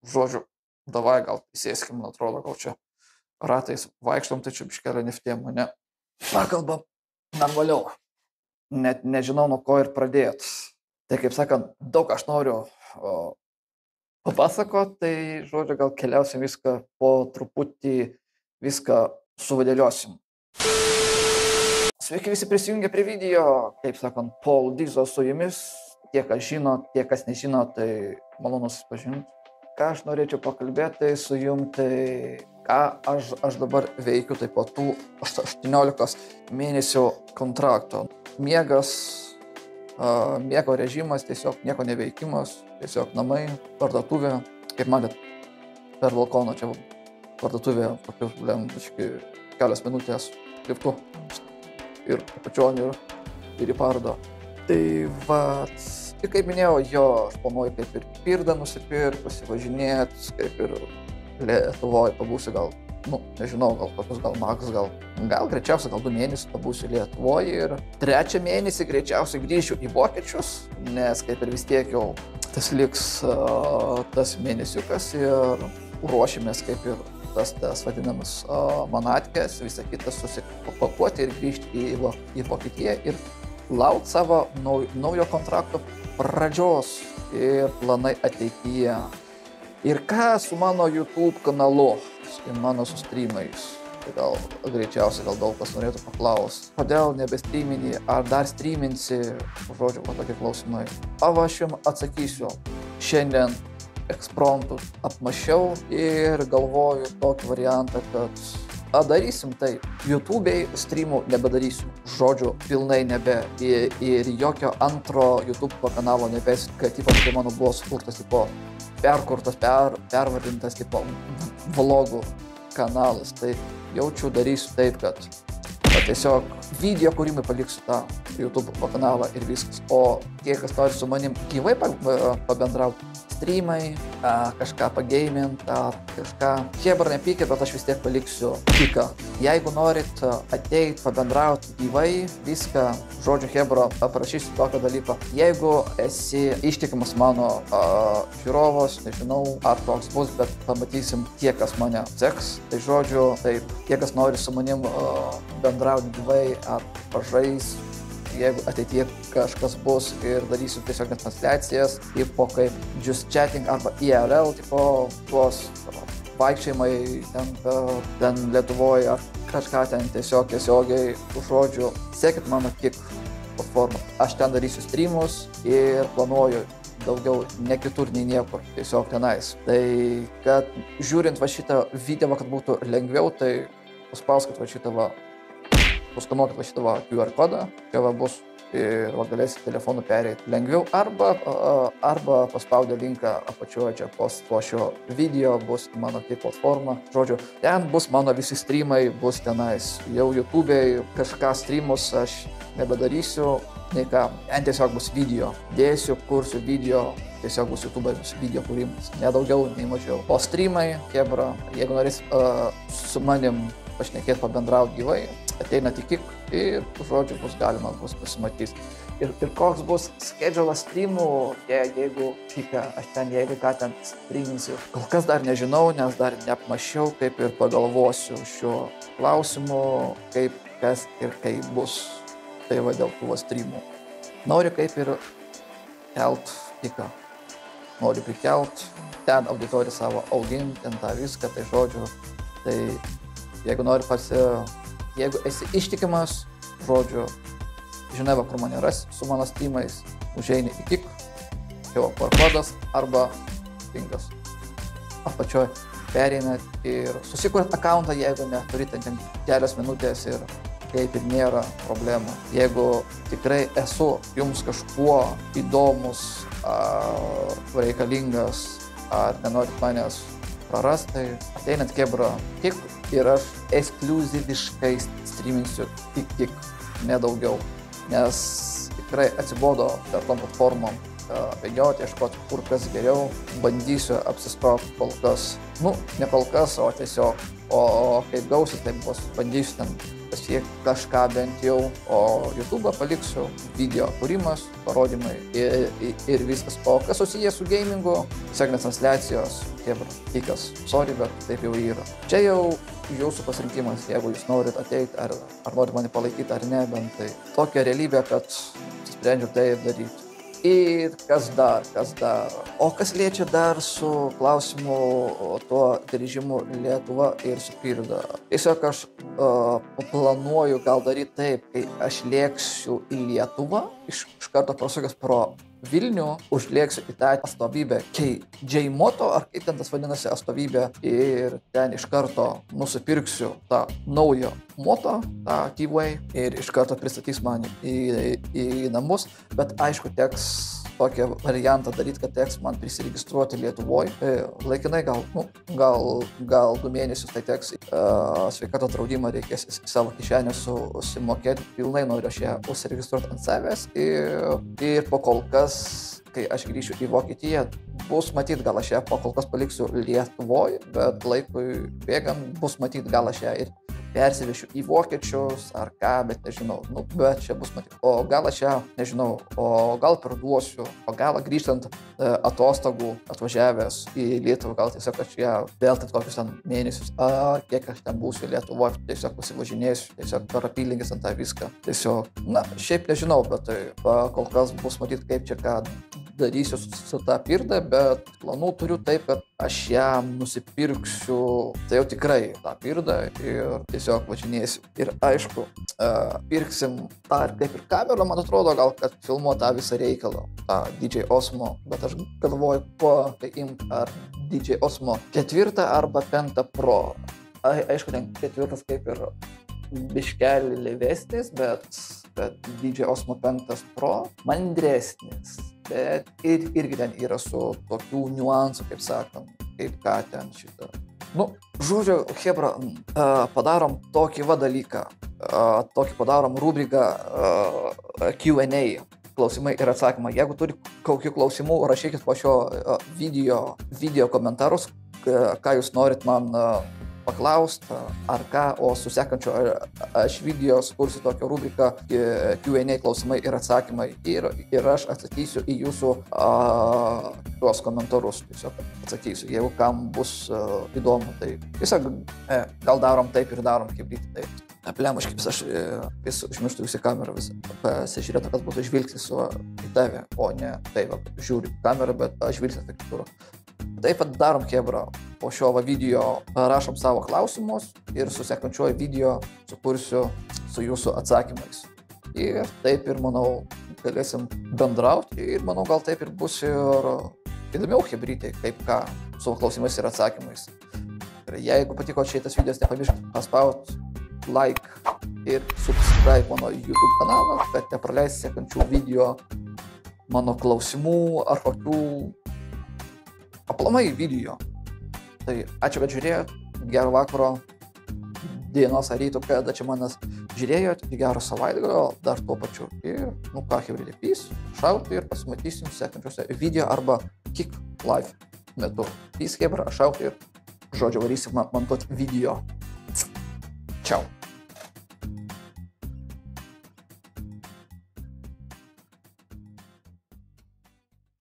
žodžiu, davai gal įsėskim, man atrodo, gal čia ratais vaikštom, tai čia biškelė neftėm, ne? Pakalbam normaliau. Net nežinau, nuo ko ir pradėti. Tai kaip sakant, daug aš noriu papasakot, tai žodžiu, gal keliausim viską po truputį, viską suvadėliosim. Sveiki visi prisijungę prie video, kaip sakant, Paul Dizo su jumis. Tie, kas žino, tie, kas nežino, tai malonu susipažinti. Ką aš norėčiau pakalbėti su jum, tai ką aš dabar veikiu, tai po tų 18 mėnesių kontrakto. Miegas, miego režimas, tiesiog nieko neveikimas, tiesiog namai, parduotuvė, kaip matėt, per balkoną čia parduotuvė, kelias minutės liftu ir apačion ir į parodą. Tai va, ir kaip minėjau, jo, aš planuoju kaip ir pirdą nusipirkt, pasivažinėt, kaip ir Lietuvoje pabūsiu gal, nežinau, gal tokius, gal maks, gal greičiausiai gal 2 mėnesius pabūsiu Lietuvoje ir 3 mėnesį greičiausiai grįšiu į Vokiečius, nes kaip ir vis tiek jau tas liks tas mėnesiukas ir ruošimės kaip ir tas vadinamas manatkės, visą kitą susipakuoti ir grįžti į Vokietiją ir laukti savo naujo kontrakto pradžios ir planai ateityje. Ir ką su mano YouTube kanalu, su mano su streamais, tai gal greičiausiai gal daug kas norėtų paklausti, kodėl nebestreamini, ar dar streaminsi, žodžiu, tokie klausimai. Aš jums atsakysiu, šiandien ekspromptu apmašiau ir galvoju tokį variantą, kad darysim tai. YouTube'ai streamų nebedarysiu, žodžiu, pilnai nebe. Ir jokio antro YouTube kanalo nebesit, kad ypač tai mano buvo sukurtas, perkurtas, pervadintas, vlogų kanalas. Tai jaučiu darysiu taip, kad tiesiog video kūrimai paliksiu tą YouTube kanalą ir viskas. O tie, kas nori su manim gyvai pabendrauti, streamai, kažką pageimint, kažką. Chebra nepykė, bet aš vis tiek paliksiu piką. Jeigu norit ateit, pabendrauti gyvai, viską, žodžiu, Chebra, paprašysiu tokio dalyko. Jeigu esi ištikimas mano žiūrovas, nežinau, ar toks bus, bet pamatysim tie, kas mane seks. Tai žodžiu, taip, tie, kas nori su manim bendrauti gyvai, ar pažais, jeigu ateityje kažkas bus ir darysiu tiesiog transliacijas, tipo kaip just chatting arba IRL, tipo tuos vaikščiojimai ten Lietuvoje ar kažką ten tiesiogiai, žodžiu, sekit mano Kick platformą. Aš ten darysiu streamus ir planuoju daugiau ne kitur, nei niekur, tiesiog tenais. Tai kad žiūrint va šitą video, kad būtų lengviau, tai paspauskit va šitą Paskanuokit va šitą QR kodą, čia va bus ir va galėsit telefonu pereiti lengviau, arba paspaudę linką apačioje čia po šio video bus mano Kick platforma. Žodžiu, ten bus mano visi streamai, bus tenais. Jau YouTube'ai kažką streamus aš nebedarysiu, nei ką. Ten tiesiog bus video. Dėsiu, kursiu video, tiesiog bus YouTube'ai bus video kūrimas. Ne daugiau, nei mažiau. O streamai, Chebra, jeigu norės su manim pašnekėti, pabendrauti gyvai, ateinat į Kick ir, žodžiu, bus galima pasimatyti. Ir koks bus schedulas streamų, jeigu aš ten, jeigu ką ten streaminsiu. Kol kas dar nežinau, nes dar neapmašiau, kaip ir pagalvosiu šiuo klausimu, kaip, kas ir kaip bus. Tai va dėl tų streamų. Noriu kaip ir kelt Kicką. Noriu prikelt, ten auditoriją savo auginti, ten tą viską, tai žodžiu, tai jeigu nori jeigu esi ištikimas, žodžiu, žinai va, kur mane rasi su mano streamais, užeini į Kick, čia QR kodas arba linkas apačioj, pereinat ir susikuriat akauntą, jeigu neturite ten kelias minutės ir kaip ir nėra problemų. Jeigu tikrai esu jums kažkuo įdomus ar reikalingas, ar nenorit manęs prarast, tai ateinat Chebra Kick ir aš ekskliuziviškai streaminsiu tik Kick, nedaugiau. Nes tikrai atsibodo per tom platformom bėgioti, ieškoti kur kas geriau. Bandysiu apsisprogti kol kas. Ne kol kas, o tiesiog. O kaip gausit, tai bandysiu ten pasiekti kažką bent jau, o YouTube'ą paliksiu video kūrimas, parodymai ir viskas. O kas susijęs su gamingu, tiesiog transliacijos, tikas, sorry, bet taip jau yra. Čia jau jūsų pasirinkimas, jeigu jūs norit ateiti, ar norit mane palaikyti ar ne, bent tai tokia realybė, kad sprendžiu taip daryti. Ir kas dar? O kas liečia dar su klausimu tuo grįžimu Lietuva ir su Pirda. Tiesiog aš planuoju gal daryti taip, kai aš lėksiu į Lietuvą, iš karto prasukęs pro Vilnių, užlėksiu į tą atstovybę KJ Moto, ar kaip ten tas vadinasi atstovybė, ir ten iš karto nusipirksiu tą naują moto, tą T-Way, ir iš karto pristatys man į namus, bet aišku, teks tokią variantą daryti, kad teks man prisiregistruoti Lietuvoje. Laikinai gal 2 mėnesius tai teks sveikatos draudimą reikės į savo kišenę susimokėti. Pilnai noriu aš ją užsiregistruoti ant savęs ir po kol kas, kai aš grįšiu į Vokietiją, bus matyt, gal aš ją po kol kas paliksiu Lietuvoje, bet laikui bėgant bus matyt, gal aš ją ir persivešiu į vokiečius ar ką, bet nežinau, bet čia bus matyt. O gal aš ją, nežinau, o gal parduosiu, o gal grįžtant atostogų atvažiavęs į Lietuvą, gal tiesiog aš ją vėl taip kokius ten mėnesius, kiek aš ten būsiu Lietuvoje, tiesiog pasivažinėsiu, tiesiog per apylinkes ant tą viską. Tiesiog, šiaip nežinau, bet kol kas bus matyt, kaip čia ką darysiu su tą Pirdą, bet planų turiu taip, kad aš ją nusipirksiu, tai jau tikrai tą Pirdą ir tiesiog važinėsiu. Ir aišku, pirksim tą ir kaip ir kamerą, man atrodo, gal kad filmuot tą visą reikalą, tą DJ Osmo, bet aš galvoju, ko tai imt, ar DJ Osmo 4 arba 5 Pro. Aišku, ten 4 kaip ir biškelį lėvesnis, bet DJ Osmo 5 Pro mandresnis. Bet irgi ten yra su tokių niuansų, kaip sakant, kaip ką ten šitą. Žodžiu, chebra, padarom tokį dalyką, padarom rubriką Q&A, klausimai ir atsakymai. Jeigu turi kokių klausimų, rašykit po šio video komentarus, ką jūs norit man paklausti ar ką, o su sekančiu aš video sukursiu tokią rubriką Q&A klausimai ir atsakymai ir aš atsakysiu į jūsų tuos komentarus, tiesiog atsakysiu, jeigu kam bus įdomu, tai tiesiog gal darom taip ir darom kaip ryti taip. Plemuškis, aš vis užmirštu visi kamerą, vis pasižiūrėtų, kad būtų žvilgsnis į tave, o ne taip, žiūri kamerą, bet žvilgsnis tai kitur. Taip pat darom, chebra, po šio video rašom savo klausimus ir su sekančiuoju video sukursiu su jūsų atsakymais. Ir taip ir, manau, galėsim bendrauti ir, manau, gal taip ir bus ir įdomiau chebrytai, kaip ką su klausimais ir atsakymais. Ir jeigu patiko šitas videos, nepamirškit paspausti like ir subscribe mano YouTube kanalą, kad nepraleis sekančių video mano klausimų ar kokių aplamai video. Tai ačiū, kad žiūrėjot, gero vakaro, dienos ar ryto, kada čia manas žiūrėjot, gero savaitgalio, dar tuo pačiu. Ir, ką, chebrytė, peace, šaut ir pasimatysim sekančiuose video arba kick live metu. Peace, chebra, šaut ir, žodžiu, varysim montuoti video. Ciao.